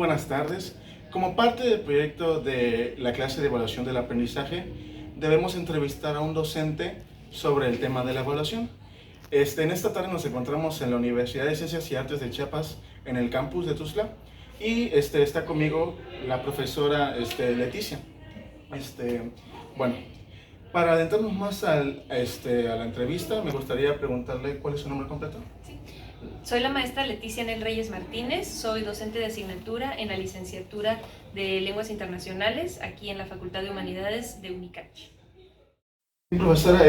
buenas tardes. Como parte del proyecto de la clase de evaluación del aprendizaje, debemos entrevistar a un docente sobre el tema de la evaluación. En esta tarde nos encontramos en la Universidad de Ciencias y Artes de Chiapas, en el campus de Tuxtla, y está conmigo la profesora Leticia. Bueno, para adentrarnos más a la entrevista, me gustaría preguntarle cuál es su nombre completo. Sí. Soy la maestra Leticia Nel Reyes Martínez, soy docente de asignatura en la licenciatura de Lenguas Internacionales aquí en la Facultad de Humanidades de UNICACH. Profesora,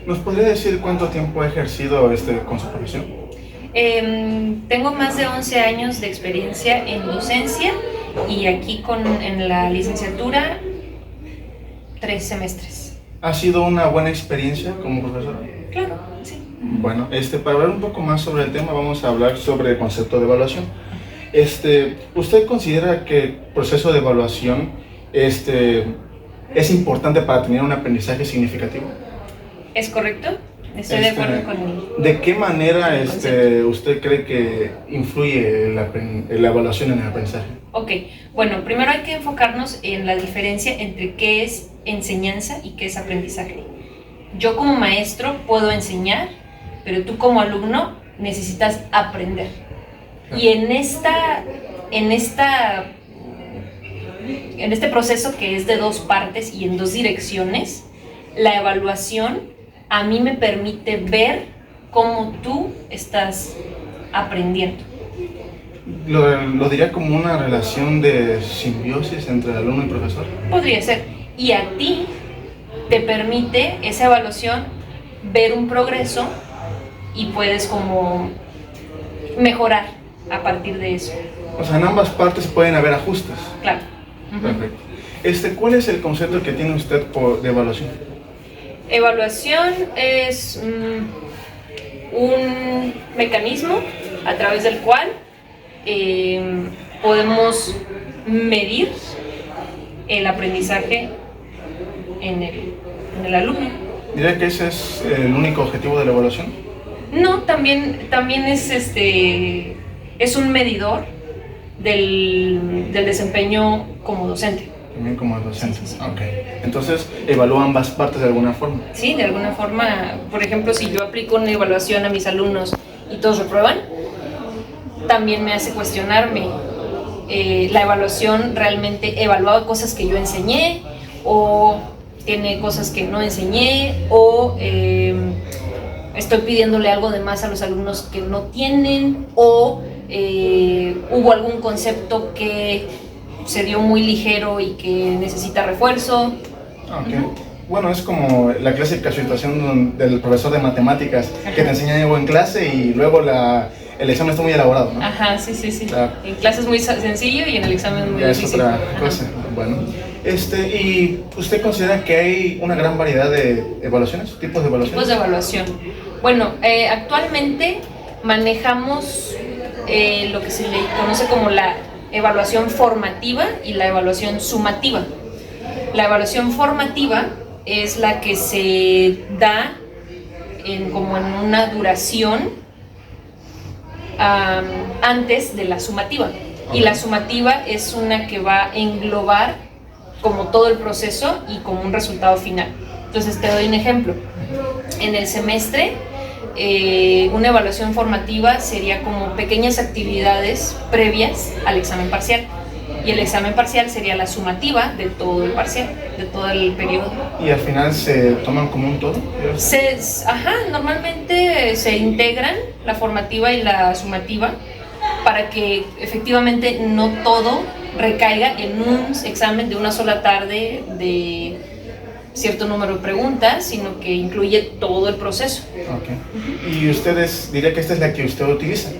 ¿nos podría decir cuánto tiempo ha ejercido con su profesión? Tengo más de 11 años de experiencia en docencia y aquí en la licenciatura 3 semestres. ¿Ha sido una buena experiencia como profesora? Claro, sí. Bueno, para hablar un poco más sobre el tema, vamos a hablar sobre el concepto de evaluación. ¿Usted considera que el proceso de evaluación es importante para tener un aprendizaje significativo? ¿Es correcto? Estoy de acuerdo con él. ¿De qué manera usted cree que influye la evaluación en el aprendizaje? Ok, bueno, primero hay que enfocarnos en la diferencia entre qué es enseñanza y qué es aprendizaje. Yo como maestro puedo enseñar, pero tú como alumno necesitas aprender. Y en este proceso que es de dos partes y en dos direcciones, la evaluación a mí me permite ver cómo tú estás aprendiendo. ¿Lo diría como una relación de simbiosis entre alumno y profesor? Podría ser. Y a ti te permite esa evaluación ver un progreso y puedes como mejorar a partir de eso. O sea, en ambas partes pueden haber ajustes. Claro. Perfecto. ¿Cuál es el concepto que tiene usted de evaluación? Evaluación es un mecanismo a través del cual podemos medir el aprendizaje en el alumno. ¿Diría que ese es el único objetivo de la evaluación? No, también es un medidor del desempeño como docente. También como docente. Sí. Okay. Entonces, evalúa ambas partes de alguna forma. Sí, de alguna forma. Por ejemplo, si yo aplico una evaluación a mis alumnos y todos reprueban, también me hace cuestionarme. La evaluación realmente evaluaba cosas que yo enseñé o tiene cosas que no enseñé o estoy pidiéndole algo de más a los alumnos que no tienen o hubo algún concepto que se dio muy ligero y que necesita refuerzo. Okay. Bueno, es como la clásica situación del profesor de matemáticas que te enseña algo en clase y luego el examen está muy elaborado, ¿no? Ajá, sí. Claro. En clase es muy sencillo y en el examen es muy difícil. Es otra cosa. Bueno, ¿y usted considera que hay una gran variedad de evaluaciones, tipos de evaluaciones? Tipos de evaluación. Bueno, actualmente manejamos lo que se le conoce como la evaluación formativa y la evaluación sumativa. La evaluación formativa es la que se da como en una duración antes de la sumativa. Y la sumativa es una que va a englobar como todo el proceso y como un resultado final. Entonces te doy un ejemplo. En el semestre, una evaluación formativa sería como pequeñas actividades previas al examen parcial. Y el examen parcial sería la sumativa de todo el parcial, de todo el periodo. ¿Y al final se toman como un todo? Normalmente se integran la formativa y la sumativa para que efectivamente no todo recaiga en un examen de una sola tarde de cierto número de preguntas, sino que incluye todo el proceso. Okay. ¿Y ustedes diría que esta es la que usted utiliza?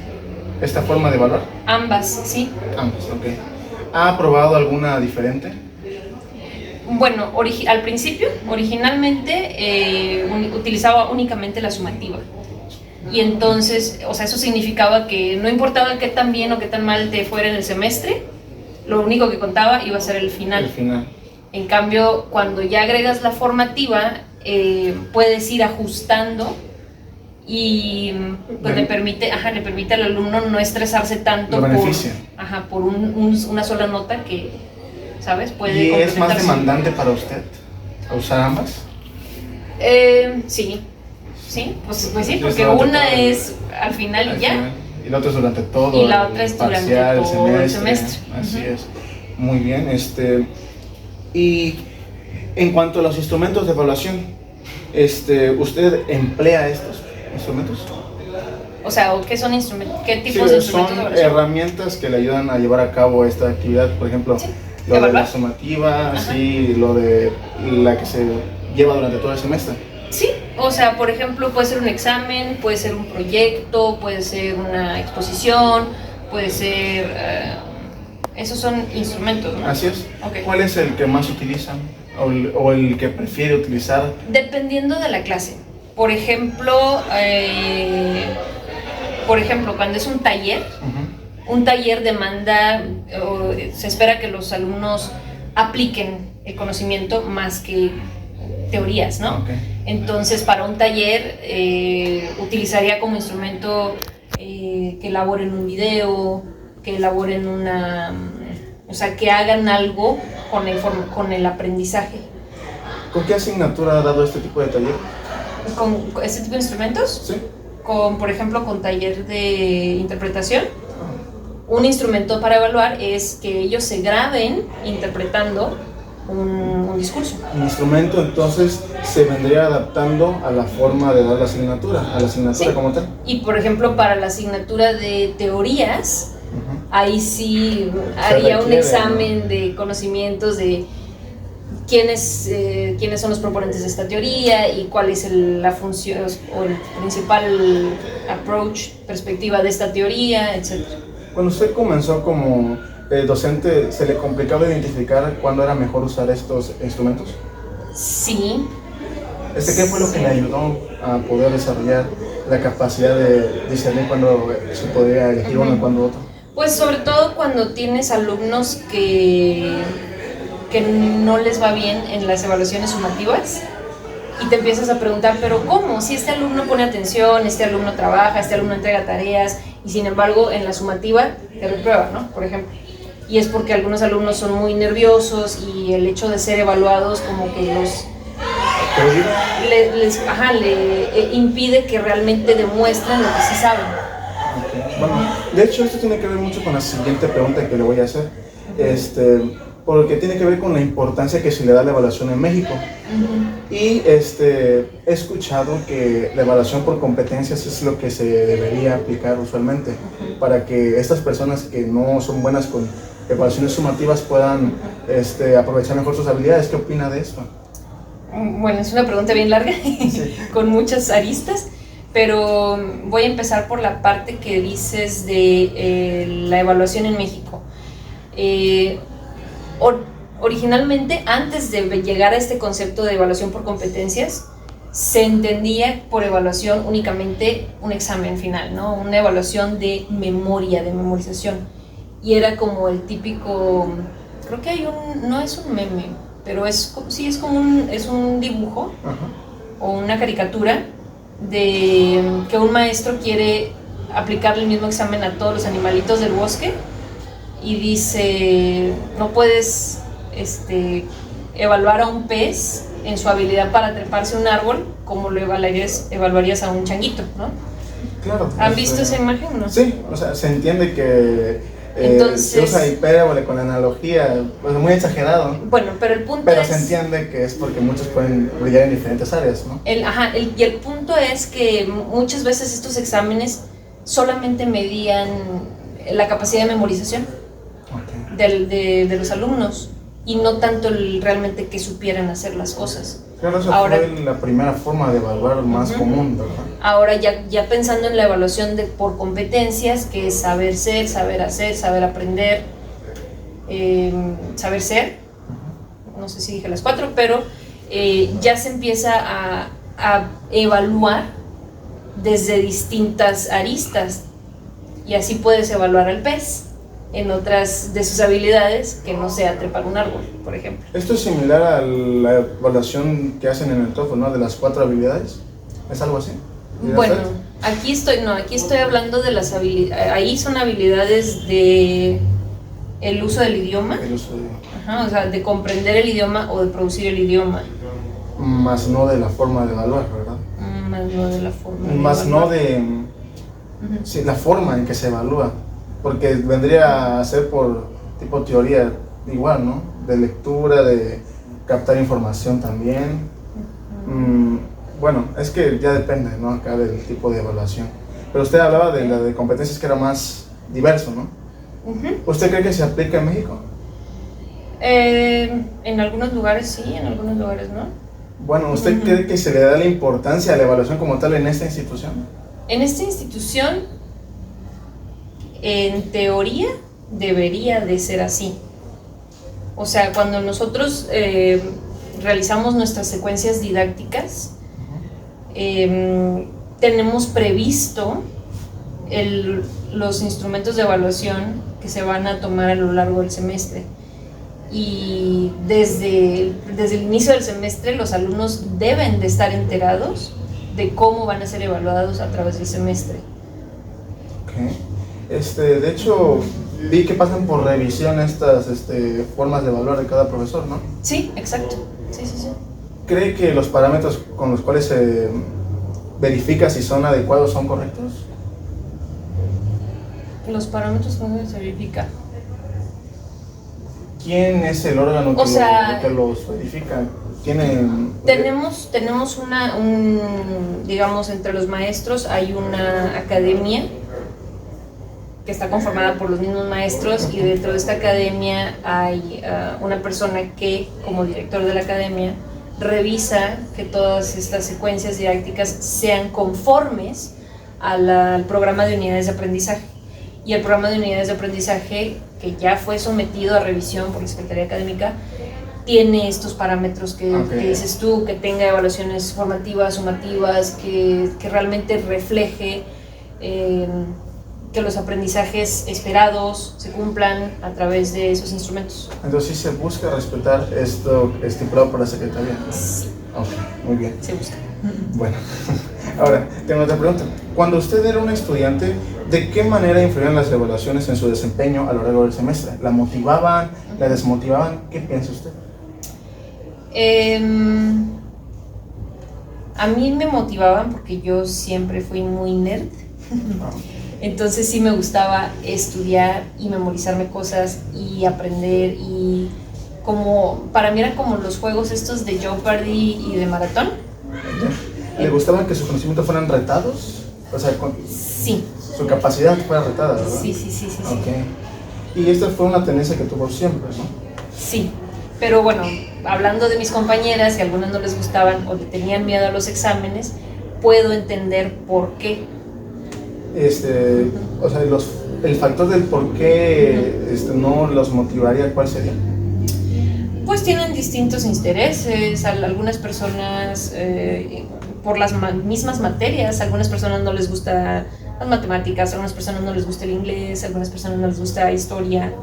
¿Esta forma de evaluar? Ambas, sí. Ambas, ok. ¿Ha probado alguna diferente? Bueno, al principio, originalmente, utilizaba únicamente la sumativa. Y entonces, o sea, eso significaba que no importaba qué tan bien o qué tan mal te fuera en el semestre, lo único que contaba iba a ser el final. El final. En cambio, cuando ya agregas la formativa, puedes ir ajustando y pues le permite al alumno no estresarse tanto por una sola nota que, ¿sabes? Puede ¿Y es más complementarse. demandante para usted usar ambas? Sí, pues sí, porque una es al final y ya. Y la otra es durante todo y la otra es durante todo el semestre. Así es. Muy bien. Y en cuanto a los instrumentos de evaluación, ¿usted emplea estos instrumentos? O sea, ¿qué son instrumentos? ¿Qué tipos Sí, de instrumentos de son evaluación? herramientas que le ayudan a llevar a cabo esta actividad, por ejemplo, Sí. lo de ¿Evaluar? la sumativa, así, lo de la que se lleva durante todo el semestre. Sí, o sea, por ejemplo, puede ser un examen, puede ser un proyecto, puede ser una exposición, puede ser... esos son instrumentos, ¿no? Así es. Ok. ¿Cuál es el que más utilizan o el que prefiere utilizar? Dependiendo de la clase. Por ejemplo, cuando es un taller, un taller demanda, se espera que los alumnos apliquen el conocimiento más que teorías, ¿no? Okay. Entonces, para un taller utilizaría como instrumento que elaboren un video, que elaboren o sea, que hagan algo con el aprendizaje. ¿Con qué asignatura ha dado este tipo de taller? ¿Con este tipo de instrumentos? Sí. Por ejemplo, con taller de interpretación. Un instrumento para evaluar es que ellos se graben interpretando un discurso. El instrumento entonces se vendría adaptando a la forma de dar la asignatura, Sí. Como tal. Y por ejemplo, para la asignatura de teorías, ahí sí haría un examen de conocimientos de quiénes son los proponentes de esta teoría y cuál es la función o el principal approach, perspectiva de esta teoría, etc. Cuando usted comenzó como docente, ¿se le complicaba identificar cuándo era mejor usar estos instrumentos? Sí. ¿Qué fue lo que le ayudó a poder desarrollar la capacidad de discernir cuándo se podría elegir uno y cuándo otro? Pues sobre todo cuando tienes alumnos que no les va bien en las evaluaciones sumativas y te empiezas a preguntar, pero ¿cómo? Si este alumno pone atención, este alumno trabaja, este alumno entrega tareas y sin embargo en la sumativa te reprueba, ¿no? Por ejemplo. Y es porque algunos alumnos son muy nerviosos y el hecho de ser evaluados como que le impide que realmente demuestren lo que sí saben. Okay. Bueno, de hecho esto tiene que ver mucho con la siguiente pregunta que le voy a hacer, porque tiene que ver con la importancia que se le da a la evaluación en México. Y he escuchado que la evaluación por competencias es lo que se debería aplicar usualmente para que estas personas que no son buenas con evaluaciones sumativas puedan aprovechar mejor sus habilidades. ¿Qué opina de esto? Bueno, es una pregunta bien larga, sí. Con muchas aristas, pero voy a empezar por la parte que dices de la evaluación en México. Originalmente, antes de llegar a este concepto de evaluación por competencias, se entendía por evaluación únicamente un examen final, ¿no? Una evaluación de memoria, de memorización. Y era como el típico, creo que no es un meme, pero es como un dibujo o una caricatura de que un maestro quiere aplicarle el mismo examen a todos los animalitos del bosque y dice, no puedes evaluar a un pez en su habilidad para treparse a un árbol como lo evaluarías a un changuito, ¿no? Claro. ¿Han visto esa imagen, no? Sí, o sea, se entiende que entonces, se usa hipérbole con la analogía, pues muy exagerado. Bueno, pero el punto pero es... se entiende que es porque muchos pueden brillar en diferentes áreas, ¿no? Y el punto es que muchas veces estos exámenes solamente medían la capacidad de memorización de los alumnos y no tanto realmente que supieran hacer las cosas. Claro, esa fue la primera forma de evaluar más común, ¿verdad? Ahora ya pensando en la evaluación por competencias, que es saber ser, saber hacer, saber aprender, saber ser, no sé si dije las 4, pero ya se empieza a evaluar desde distintas aristas y así puedes evaluar al pez en otras de sus habilidades que no sea trepar un árbol, por ejemplo. Esto es similar a la evaluación que hacen en el TOEFL, ¿no? De las 4 habilidades. ¿Es algo así? Bueno, aquí estoy hablando de las habilidades, ahí son habilidades de el uso del idioma. El uso de... Ajá, o sea, de comprender el idioma o de producir el idioma. Más no de la forma de evaluar, ¿verdad? Más no de la forma de Más evaluar. no de sí, la forma en que se evalúa, porque vendría a ser por tipo teoría igual, ¿no? De lectura, de captar información también. Bueno, es que ya depende, ¿no? Acá del tipo de evaluación. Pero usted hablaba de la de competencias que era más diverso, ¿no? ¿Usted cree que se aplica en México? En algunos lugares sí, en algunos lugares no. Bueno, ¿usted cree que se le da la importancia a la evaluación como tal en esta institución? En esta institución, en teoría, debería de ser así. O sea, cuando nosotros realizamos nuestras secuencias didácticas, tenemos previsto los instrumentos de evaluación que se van a tomar a lo largo del semestre. Y desde el inicio del semestre los alumnos deben de estar enterados de cómo van a ser evaluados a través del semestre. Okay. De hecho, vi que pasan por revisión estas formas de evaluar de cada profesor, ¿no? Sí, exacto. Sí. ¿Cree que los parámetros con los cuales se verifica si son adecuados son correctos? Los parámetros con los que se verifica. ¿Quién es el órgano que los verifica? Tenemos digamos, entre los maestros hay una academia que está conformada por los mismos maestros, y dentro de esta academia hay una persona que, como director de la academia, revisa que todas estas secuencias didácticas sean conformes al programa de unidades de aprendizaje. Y el programa de unidades de aprendizaje, que ya fue sometido a revisión por la Secretaría Académica, tiene estos parámetros que dices tú, que tenga evaluaciones formativas, sumativas, que realmente refleje que los aprendizajes esperados se cumplan a través de esos instrumentos. Entonces sí se busca respetar esto estipulado por la Secretaría. Sí. Ok, muy bien. Se busca. Bueno, ahora tengo otra pregunta. Cuando usted era una estudiante, ¿de qué manera influían las evaluaciones en su desempeño a lo largo del semestre? ¿La motivaban? ¿La desmotivaban? ¿Qué piensa usted? A mí me motivaban porque yo siempre fui muy nerd. Entonces sí me gustaba estudiar y memorizarme cosas y aprender, y como para mí eran como los juegos estos de Jeopardy y de maratón. ¿Le gustaban que sus conocimientos fueran retados? O sea, sí. Su capacidad fuera retada, ¿verdad? Sí. Okay. Y esta fue una tendencia que tuvo siempre, ¿no? Sí, pero bueno, hablando de mis compañeras, que a algunas no les gustaban o le tenían miedo a los exámenes, puedo entender por qué. O sea, el factor del por qué no los motivaría, ¿cuál sería? Pues tienen distintos intereses. Algunas personas por las mismas materias, a algunas personas no les gusta las matemáticas, a algunas personas no les gusta el inglés, a algunas personas no les gusta historia,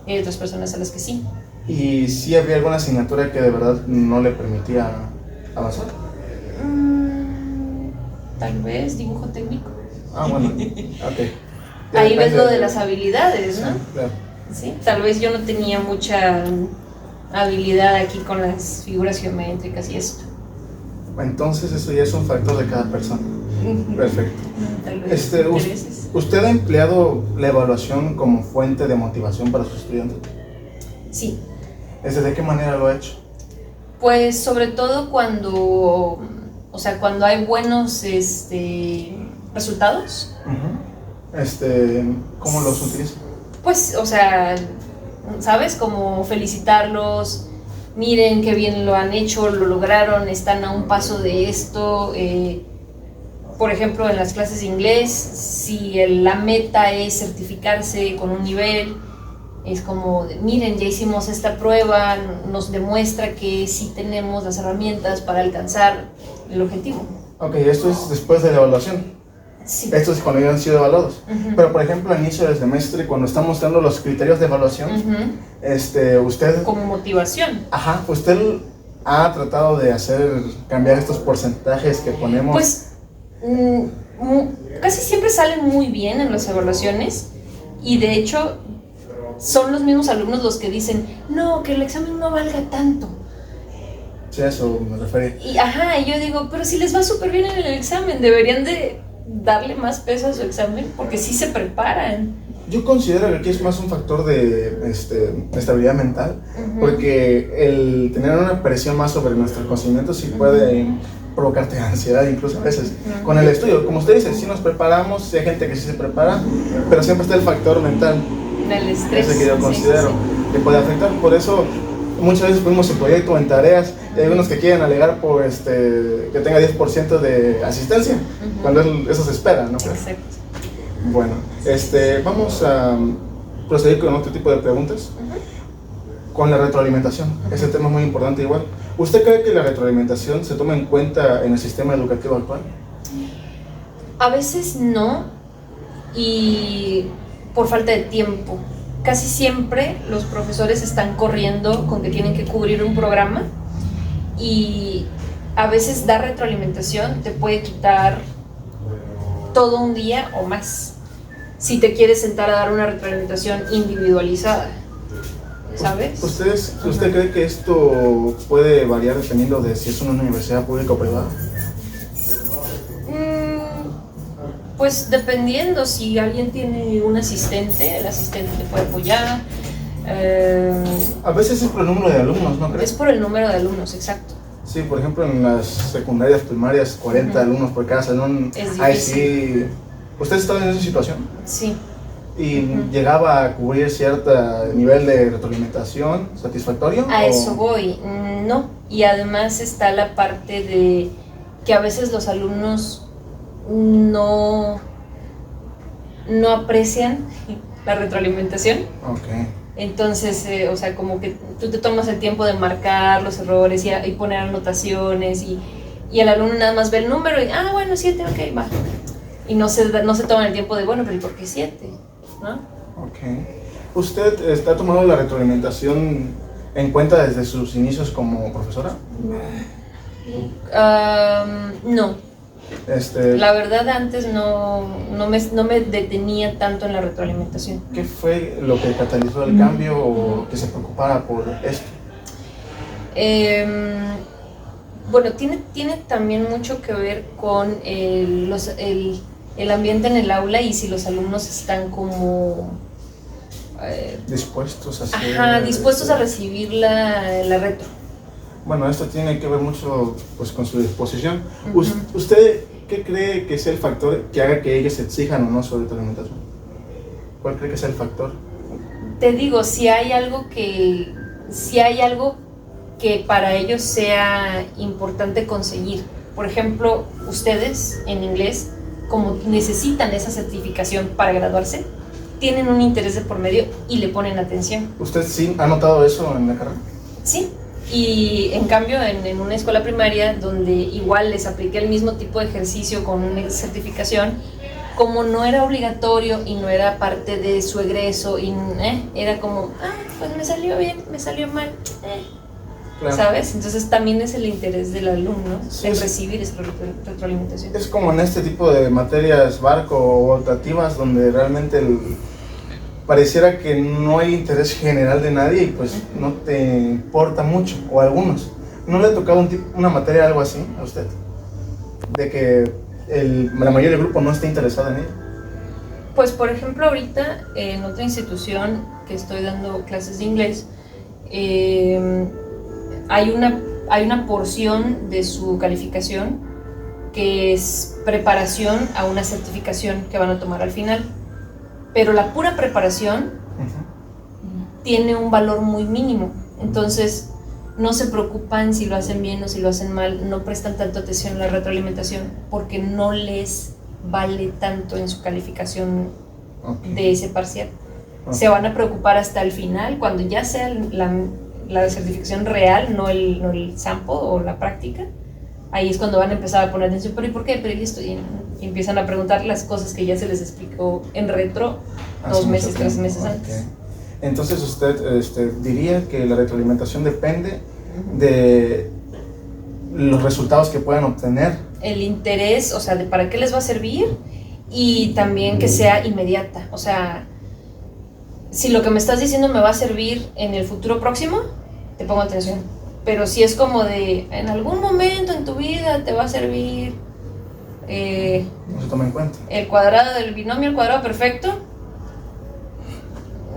y otras personas a las que sí. ¿Y si había alguna asignatura que de verdad no le permitía avanzar? Tal vez dibujo técnico. Bueno, ok. Ahí ves lo de las habilidades, ¿no? Sí, claro. Sí, tal vez yo no tenía mucha habilidad aquí con las figuras geométricas y esto. Entonces eso ya es un factor de cada persona. Perfecto. Tal vez ¿Usted ha empleado la evaluación como fuente de motivación para sus estudiantes? Sí. ¿De qué manera lo ha hecho? Pues sobre todo cuando hay buenos resultados. ¿Cómo los utiliza? Pues, ¿sabes? Como felicitarlos, miren qué bien lo han hecho, lo lograron, están a un paso de esto. Por ejemplo, en las clases de inglés, si la meta es certificarse con un nivel, es como, miren, ya hicimos esta prueba, nos demuestra que sí tenemos las herramientas para alcanzar el objetivo. Ok, esto es después de la evaluación. Sí. Esto es cuando ya han sido evaluados. Pero, por ejemplo, al inicio del semestre, cuando estamos dando los criterios de evaluación, usted... Como motivación. ¿Usted ha tratado de hacer cambiar estos porcentajes que ponemos? Pues, Casi siempre salen muy bien en las evaluaciones y de hecho son los mismos alumnos los que dicen, no, que el examen no valga tanto. Sí, a eso me refería. Y yo digo, pero si les va súper bien en el examen, deberían de darle más peso a su examen porque sí se preparan. Yo considero que aquí es más un factor de estabilidad mental, porque el tener una presión más sobre nuestros conocimientos sí puede provocarte ansiedad incluso a veces. Con el estudio, como usted dice, sí nos preparamos, sí hay gente que sí se prepara, pero siempre está el factor mental. El estrés. Ese que yo considero que puede afectar. Por eso muchas veces ponemos en proyecto o en tareas y hay unos que quieren alegar por que tenga 10% de asistencia, cuando eso se espera, ¿no? Exacto. Bueno, vamos a proceder con otro tipo de preguntas. Con la retroalimentación, ese tema es muy importante igual. ¿Usted cree que la retroalimentación se toma en cuenta en el sistema educativo actual? A veces no, y por falta de tiempo. Casi siempre los profesores están corriendo con que tienen que cubrir un programa y a veces dar retroalimentación te puede quitar todo un día o más si te quieres sentar a dar una retroalimentación individualizada, ¿sabes? ¿Usted cree que esto puede variar dependiendo de si es una universidad pública o privada? Pues dependiendo, si alguien tiene un asistente, el asistente te puede apoyar. A veces es por el número de alumnos, ¿no crees? Es por el número de alumnos, exacto. Sí, por ejemplo en las secundarias, primarias, 40 alumnos por cada salón. Es Ahí difícil. sí. ¿Usted estaba en esa situación? Sí. ¿Y llegaba a cubrir cierto nivel de retroalimentación satisfactorio? A eso voy, no. Y además está la parte de que a veces los alumnos no aprecian la retroalimentación. Okay. Entonces, o sea, como que tú te tomas el tiempo de marcar los errores y poner anotaciones y el alumno nada más ve el número y, bueno, 7, ok, va. Y no se toman el tiempo de, bueno, pero ¿y por qué 7? ¿No? Ok. ¿Usted está tomando la retroalimentación en cuenta desde sus inicios como profesora? No. La verdad antes no me detenía tanto en la retroalimentación. ¿Qué fue lo que catalizó el cambio o que se preocupara por esto? Bueno, tiene también mucho que ver con el ambiente en el aula y si los alumnos están como dispuestos a dispuestos a recibir la retro. Bueno, esto tiene que ver mucho pues, con su disposición. ¿Usted qué cree que sea el factor que haga que ellos exijan o no su retroalimentación? ¿Cuál cree que sea el factor? Te digo, si hay algo que para ellos sea importante conseguir. Por ejemplo, ustedes en inglés, como necesitan esa certificación para graduarse, tienen un interés de por medio y le ponen atención. ¿Usted sí ha notado eso en la carrera? Sí. Y en cambio en una escuela primaria donde igual les apliqué el mismo tipo de ejercicio con una certificación, como no era obligatorio y no era parte de su egreso y era como, pues me salió bien, me salió mal, claro. ¿Sabes? Entonces también es el interés del alumno en recibir esa retroalimentación. Es como en este tipo de materias barco o optativas donde realmente pareciera que no hay interés general de nadie y pues no te importa mucho, o a algunos. ¿No le ha tocado una materia algo así a usted? De que la mayoría del grupo no esté interesada en ella. Pues por ejemplo ahorita en otra institución que estoy dando clases de inglés, hay una porción de su calificación que es preparación a una certificación que van a tomar al final. Pero la pura preparación tiene un valor muy mínimo. Entonces, no se preocupan si lo hacen bien o si lo hacen mal, no prestan tanto atención a la retroalimentación porque no les vale tanto en su calificación de ese parcial. Se van a preocupar hasta el final, cuando ya sea la certificación real, no el sample o la práctica. Ahí es cuando van a empezar a poner atención, pero ¿y por qué? Pero ¿y esto? Y empiezan a preguntar las cosas que ya se les explicó en retro 2 meses, 3 meses antes. Entonces usted diría que la retroalimentación depende de los resultados que puedan obtener. El interés, o sea, de para qué les va a servir, y también que sea inmediata. O sea, si lo que me estás diciendo me va a servir en el futuro próximo, te pongo atención. Pero si es como de, en algún momento en tu vida te va a servir No se toma en cuenta. el cuadrado del binomio, el cuadrado perfecto,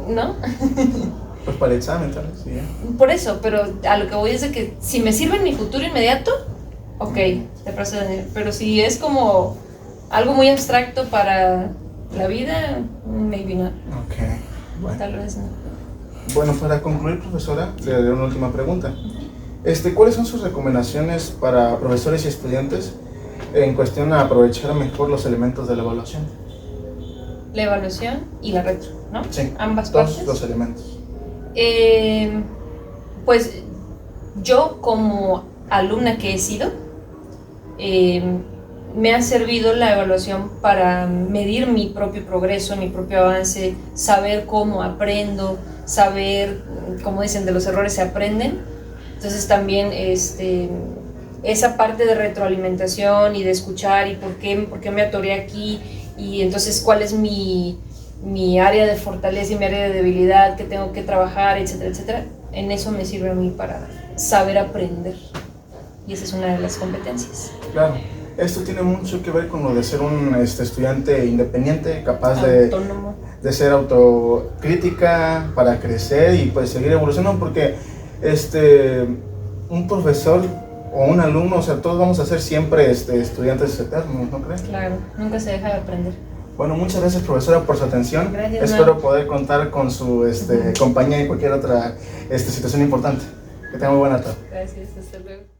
¿no? Pues para el examen, tal vez, sí. Por eso, pero a lo que voy es de que si me sirve en mi futuro inmediato, ok, te paso de dinero. Pero si es como algo muy abstracto para la vida, maybe not. Ok, bueno. Tal vez no. Bueno, para concluir, profesora, le daré una última pregunta. ¿Cuáles son sus recomendaciones para profesores y estudiantes en cuestión a aprovechar mejor los elementos de la evaluación? La evaluación y la retro, ¿no? Sí, ambas partes. los elementos. Pues yo como alumna que he sido, me ha servido la evaluación para medir mi propio progreso, mi propio avance, saber cómo aprendo, saber, como dicen, de los errores se aprenden. Entonces también esa parte de retroalimentación y de escuchar y por qué me atoré aquí, y entonces cuál es mi área de fortaleza y mi área de debilidad que tengo que trabajar, etcétera, etcétera. En eso me sirve a mí para saber aprender, y esa es una de las competencias. Claro, esto tiene mucho que ver con lo de ser un estudiante independiente, capaz Autónomo. de ser autocrítica para crecer y pues seguir evolucionando, porque un profesor o un alumno, o sea, todos vamos a ser siempre estudiantes eternos, ¿no crees? Claro, nunca se deja de aprender. Bueno, muchas gracias, profesora, por su atención. Gracias, Espero poder contar con su compañía en cualquier otra situación importante. Que tenga muy buena tarde. Gracias, hasta luego.